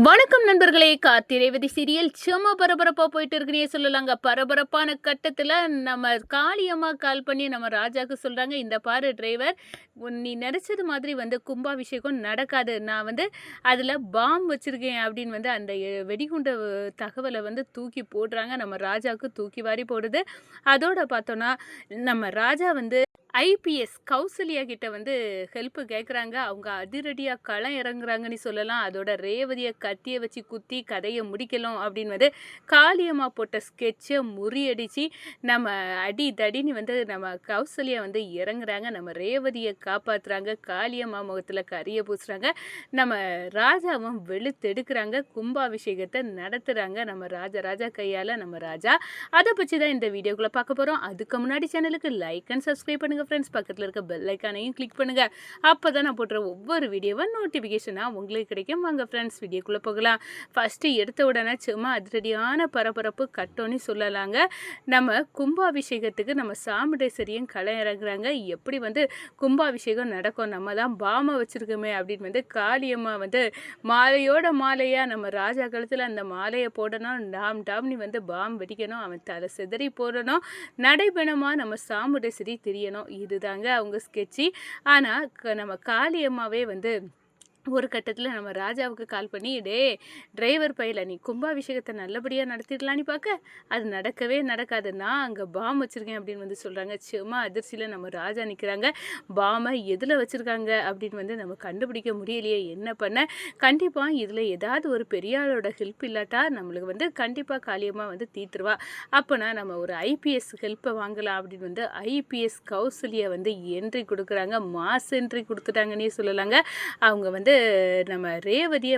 வணக்கம் நண்பர்களே. கார்த்திரேவதி சீரியல் சும்மா பரபரப்பா போயிட்டு இருக்குன்னே சொல்லலாங்க. பரபரப்பான கட்டத்துல நம்ம காளியம்மா கால் பண்ணி நம்ம ராஜாக்கு சொல்றாங்க, இந்த பாரு டிரைவர், நீ நினைச்சது மாதிரி கும்பாபிஷேகம் நடக்காது. நான் அதுல பாம் வச்சிருக்கேன் அப்படின்னு அந்த வெடிகுண்ட தகவலை தூக்கி போடுறாங்க. நம்ம ராஜாவுக்கு தூக்கி வாரி போடுது. அதோட பார்த்தோன்னா நம்ம ராஜா ஐபிஎஸ் கௌசல்யா கிட்ட ஹெல்ப் கேட்குறாங்க. அவங்க அதிரடியாக களம் இறங்குறாங்கன்னு சொல்லலாம். அதோட ரேவதியை கத்தியை வச்சு குத்தி கதையை முடிக்கலாம் அப்படின்னு காளியம்மா போட்ட ஸ்கெட்சை முறியடித்து நம்ம அடி தடின்னு நம்ம கௌசல்யா இறங்குறாங்க. நம்ம ரேவதியை காப்பாற்றுறாங்க. காளியம்மா முகத்தில் கரியை பூசுகிறாங்க. நம்ம ராஜாவும் வெளுத்தெடுக்கிறாங்க. கும்பாபிஷேகத்தை நடத்துகிறாங்க நம்ம ராஜா கையால். நம்ம ராஜா அதை பற்றி தான் இந்த வீடியோக்குள்ளே பார்க்க போகிறோம். அதுக்கு முன்னாடி சேனலுக்கு லைக் அண்ட் சப்ஸ்கிரைப் பண்ணுங்கள் ஃப்ரெண்ட்ஸ். பக்கத்தில் இருக்க பெல் ஐக்கானையும் கிளிக் பண்ணுங்கள். அப்போ தான் நான் போடுற ஒவ்வொரு வீடியோவும் நோட்டிஃபிகேஷனாக உங்களுக்கு கிடைக்கும். வாங்க ஃப்ரெண்ட்ஸ் வீடியோக்குள்ளே போகலாம். ஃபஸ்ட்டு எடுத்த உடனே சும்மா அதிரடியான பரபரப்பு கட்டோன்னு சொல்லலாங்க. நம்ம கும்பாபிஷேகத்துக்கு நம்ம சாமுண்டேஸ்வரியும் களை இறங்குறாங்க. எப்படி கும்பாபிஷேகம் நடக்கும், நம்ம தான் பாமை வச்சுருக்கோமே அப்படின்னு காளியம்மா மாலையோட மாலையாக நம்ம ராஜா கழுத்தில் அந்த மாலையை போடணும். டாம்னு பாம் வெடிக்கணும். அவன் தலை சிதறி போடணும். நடைபெணமாக நம்ம சாமுண்டேஸ்வரி தெரியணும். இதுதாங்க அவங்க ஸ்கெட்சி. ஆனால் நம்ம காளியம்மாவே ஒரு கட்டத்தில் நம்ம ராஜாவுக்கு கால் பண்ணி, டிரைவர் பையில நீ கும்பாபிஷேகத்தை நல்லபடியாக நடத்திடலான்னு பார்க்க, அது நடக்கவே நடக்காது. நான் அங்கே பாம் வச்சுருக்கேன் அப்படின்னு சொல்கிறாங்க. சும்மா அதிர்ச்சியில் நம்ம ராஜா நிற்கிறாங்க. பாமை எதில் வச்சுருக்காங்க அப்படின்னு நம்ம கண்டுபிடிக்க முடியலையே, என்ன பண்ண. கண்டிப்பாக இதில் ஏதாவது ஒரு பெரியாளோட ஹெல்ப் இல்லாட்டா நம்மளுக்கு கண்டிப்பாக காளியமாக தீத்துருவா. அப்போனா நம்ம ஒரு ஐபிஎஸ் ஹெல்ப்பை வாங்கலாம் அப்படின்னு ஐபிஎஸ் கௌசல்யா என்ட்ரி கொடுக்குறாங்க. மாஸ் என்ட்ரி கொடுத்துட்டாங்கன்னே சொல்லலாங்க. அவங்க நம்ம ரேவதியை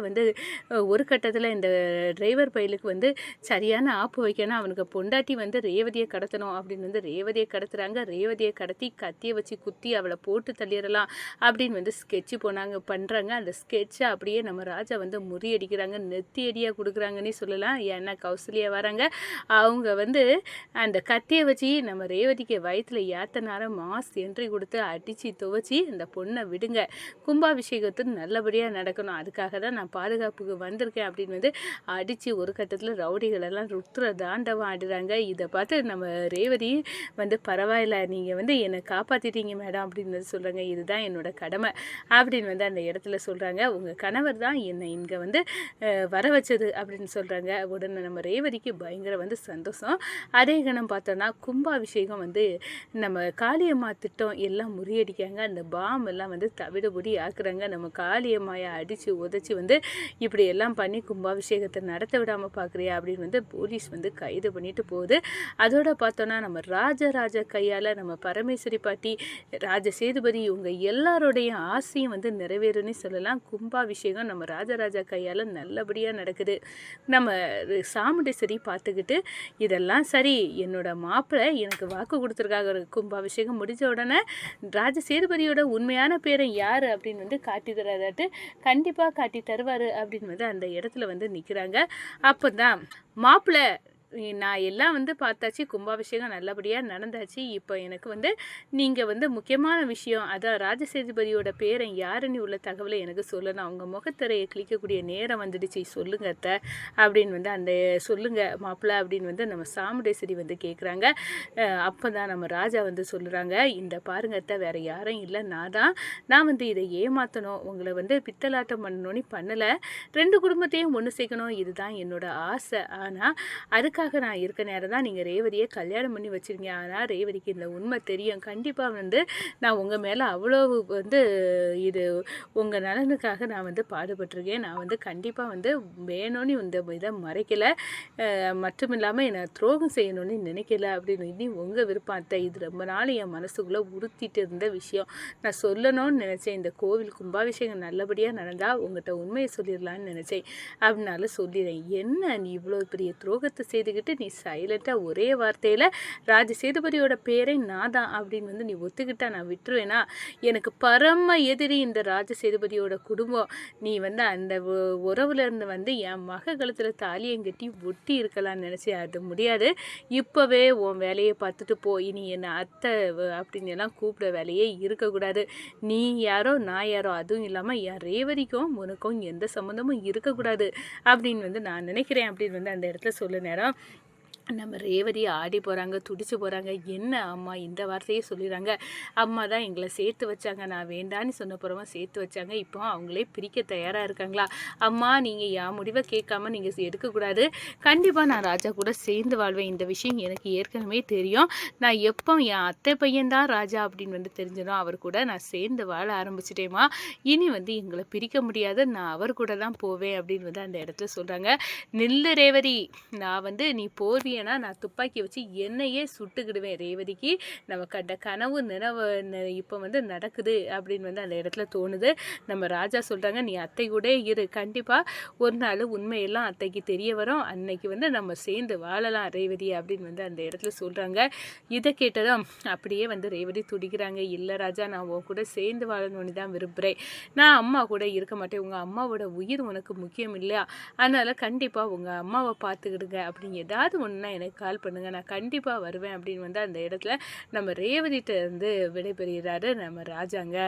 ஒரு கட்டத்தில் இந்த டிரைவர் பையலுக்கு சரியான ஆப்பு வைக்கணும். அவனுக்கு பொண்டாட்டி ரேவதியை கடத்தணும் அப்படின்னு ரேவதியை கடத்துகிறாங்க. ரேவதியை கடத்தி கத்தியை வச்சு குத்தி அவளை போட்டு தள்ளிடலாம் அப்படின்னு ஸ்கெட்சு பண்ணுறாங்க. அந்த ஸ்கெட்சை அப்படியே நம்ம ராஜா முறியடிக்கிறாங்க. நெத்தியடியாக கொடுக்குறாங்கன்னே சொல்லலாம். ஏன்னா கௌசல்யா வராங்க. அவங்க அந்த கத்தியை வச்சு நம்ம ரேவதிக்கு வயிற்றில் ஏத்தனார மாஸ் என்ட்ரி கொடுத்து அடித்து துவச்சி அந்த பொண்ணை விடுங்க, கும்பாபிஷேகத்துக்கு நல்லபடியாக நடக்கணும், அதுக்காக தான் நான் பாதுகாப்புக்கு வந்திருக்கேன் அப்படின்னு அடித்து ஒரு கட்டத்தில் ரவுடிகளெல்லாம் ருத்ர தாண்டவம் ஆடுறாங்க. இதை பார்த்து நம்ம ரேவதி பரவாயில்ல, நீங்கள் என்னை காப்பாற்றிட்டீங்க மேடம் அப்படின்னு சொல்கிறாங்க. இதுதான் என்னோட கடமை அப்படின்னு அந்த இடத்துல சொல்கிறாங்க. உங்கள் கணவர் தான் என்னை இங்கே வர வச்சது அப்படின்னு சொல்கிறாங்க. உடனே நம்ம ரேவதிக்கு பயங்கர சந்தோஷம். அதே கணம் பார்த்தோன்னா கும்பாபிஷேகம் நம்ம காளியம்மா திட்டம் எல்லாம் முறியடிக்காங்க. அந்த பாம் எல்லாம் தவிடுபொடி ஆக்குறாங்க. நம்ம காளியம்மாயை அடித்து உதச்சி இப்படி எல்லாம் பண்ணி கும்பாபிஷேகத்தை நடத்த விடாமல் பார்க்குறியா அப்படின்னு போலீஸ் கைது பண்ணிட்டு போகுது. அதோட பார்த்தோன்னா நம்ம ராஜா கையால் நம்ம பரமேஸ்வரி பாட்டி, ராஜசேதுபதி இவங்க எல்லாரோடைய ஆசையும் நிறைவேறும்னு சொல்லலாம். கும்பாபிஷேகம் நம்ம ராஜா கையால் நல்லபடியாக நடக்குது. நம்ம சாமுண்டேஸ்வரி பார்த்துக்கிட்டு, இதெல்லாம் சரி, என்னோட மாப்பிள்ளை எனக்கு வாக்கு கொடுத்துருக்காங்க, கும்பாபிஷேகம் முடிஞ்ச உடனே ராஜசேதுபதியோட உண்மையான பேரை யார் அப்படின்னு காட்டி தராதாட்டு கண்டிப்பாக காட்டி தருவார் அப்படின்னு அந்த இடத்துல நிற்கிறாங்க. அப்போ தான் மாப்பிள்ளை, நான் எல்லாம் பார்த்தாச்சு, கும்பாபிஷேகம் நல்லபடியாக நடந்தாச்சு. இப்போ எனக்கு நீங்கள் முக்கியமான விஷயம், அதான் ராஜசேதுபதியோட பேரை யாருன்னு உள்ள தகவலை எனக்கு சொல்லணும். அவங்க முகத்திரையை கிளிக்கக்கூடிய நேரம் வந்துடுச்சு, சொல்லுங்க அத்தை அப்படின்னு அந்த சொல்லுங்க மாப்பிள்ளை அப்படின்னு நம்ம சாமுண்டேஸ்வரி கேட்குறாங்க. அப்போ தான் நம்ம ராஜா சொல்லுறாங்க, இந்த பாருங்க அத்தை, வேறு யாரும் இல்லை, நான் இதை ஏமாற்றணும், உங்களை பித்தலாட்டம் பண்ணணும்னு பண்ணலை, 2 குடும்பத்தையும் ஒன்று சேர்க்கணும், இதுதான் என்னோட ஆசை. ஆனால் அதுக்கு நான் இருக்க நேரம் தான் நீங்கள் ரேவதியை கல்யாணம் பண்ணி வச்சுருங்க. ஆனால் ரேவதிக்கு இந்த உண்மை தெரியும். கண்டிப்பாக நான் உங்கள் மேலே அவ்வளோ இது உங்கள் நலனுக்காக நான் பாடுபட்டிருக்கேன். நான் கண்டிப்பாக வேணும்னு இந்த இதை மறைக்கலை, மட்டும் இல்லாமல் என்னை துரோகம் செய்யணும்னு நினைக்கல அப்படின்னு. இனி உங்கள் விருப்பம் அத்தை, இது ரொம்ப நாள் என் மனசுக்குள்ளே உறுத்திட்டு இருந்த விஷயம், நான் சொல்லணும்னு நினச்சேன். இந்த கோவில் கும்பாபிஷேகம் நல்லபடியாக நடந்தால் உங்கள்கிட்ட உண்மையை சொல்லிடலான்னு நினச்சேன், அப்படின்னால சொல்லிடுறேன். என்ன நீ இவ்வளோ பெரிய துரோகத்தை செய்து செய்துக்கிட்டு நீ சைலண்ட்டாக ஒரே வார்த்தையில் ராஜ சேதுபதியோட பேரை நான் தான் அப்படின்னு வந்து நீ ஒத்துக்கிட்டா நான் விட்டுருவேனா? எனக்கு பரம எதிரி இந்த ராஜ சேதுபதியோட குடும்பம். நீ வந்து அந்த உறவுல இருந்து வந்து என் மக கழுத்தில் தாலியம் கட்டி ஒட்டி இருக்கலாம்னு நினச்சி, அது முடியாது. இப்போவே உன் வேலையை பார்த்துட்டு போ. இனி என்னை அத்தை அப்படின்னு எல்லாம் கூப்பிட வேலையே இருக்கக்கூடாது. நீ யாரோ நான் யாரோ, அதுவும் இல்லாமல் என் ரேவதிக்கும் உனக்கும் எந்த சம்மந்தமும் இருக்கக்கூடாது அப்படின்னு வந்து நான் நினைக்கிறேன் அப்படின்னு வந்து அந்த இடத்துல சொல்ல நேரம் நம்ம ரேவதி ஆடி போகிறாங்க, துடிச்சு போகிறாங்க. என்ன அம்மா இந்த வார்த்தையே சொல்லிடுறாங்க. அம்மா தான் எங்களை சேர்த்து வச்சாங்க, நான் வேண்டான்னு சொன்னப்புறமா சேர்த்து வச்சாங்க, இப்போ அவங்களே பிரிக்க தயாராக இருக்காங்களா? அம்மா நீங்கள் என் முடிவை கேட்காம நீங்கள் எடுக்கக்கூடாது. கண்டிப்பாக நான் ராஜா கூட சேர்ந்து வாழ்வேன். இந்த விஷயம் எனக்கு ஏற்கனவே தெரியும். நான் எப்போ என் அத்தை பையன்தான் ராஜா அப்படின்னு வந்து தெரிஞ்சிடும் அவர் கூட நான் சேர்ந்து வாழ ஆரம்பிச்சிட்டேம்மா. இனி வந்து எங்களை பிரிக்க முடியாது, நான் அவர் கூட தான் போவேன் அப்படின்னு வந்து அந்த இடத்துல சொல்கிறாங்க. நில்லு ரேவதி, நான் வந்து நீ போர்விய நான் துப்பாக்கி வச்சு என்னையே சுட்டுக்கிடுவேன். ரேவதிக்கு நம்ம கண்ட கனவு நினைவு இப்போ வந்து நடக்குது அப்படின்னு வந்து அந்த இடத்துல தோணுது. நம்ம ராஜா சொல்கிறாங்க, நீ அத்தை கூட இரு, கண்டிப்பாக ஒரு நாள் உண்மையெல்லாம் அத்தைக்கு தெரிய வரும், அன்னைக்கு வந்து நம்ம சேர்ந்து வாழலாம் ரேவதி அப்படின்னு வந்து அந்த இடத்துல சொல்கிறாங்க. இதை கேட்டதும் அப்படியே வந்து ரேவதி துடிக்கிறாங்க. இல்லை ராஜா, நான் உன் கூட சேர்ந்து வாழணும்னு தான் விரும்புகிறேன். நான் அம்மா கூட இருக்க மாட்டேன். உங்கள் அம்மாவோட உயிர் உனக்கு முக்கியம் இல்லையா? அதனால் கண்டிப்பாக உங்கள் அம்மாவை பார்த்துக்கிடுங்க அப்படின்னு ஏதாவது ஒன்று எனக்கு கால் பண்ணுங்கள், நான் கண்டிப்பாக வருவேன் அப்படின்னு வந்து அந்த இடத்துல நம்ம ரேவதிட்ட இருந்து விடைபெறுகிறாரு நம்ம ராஜாங்க.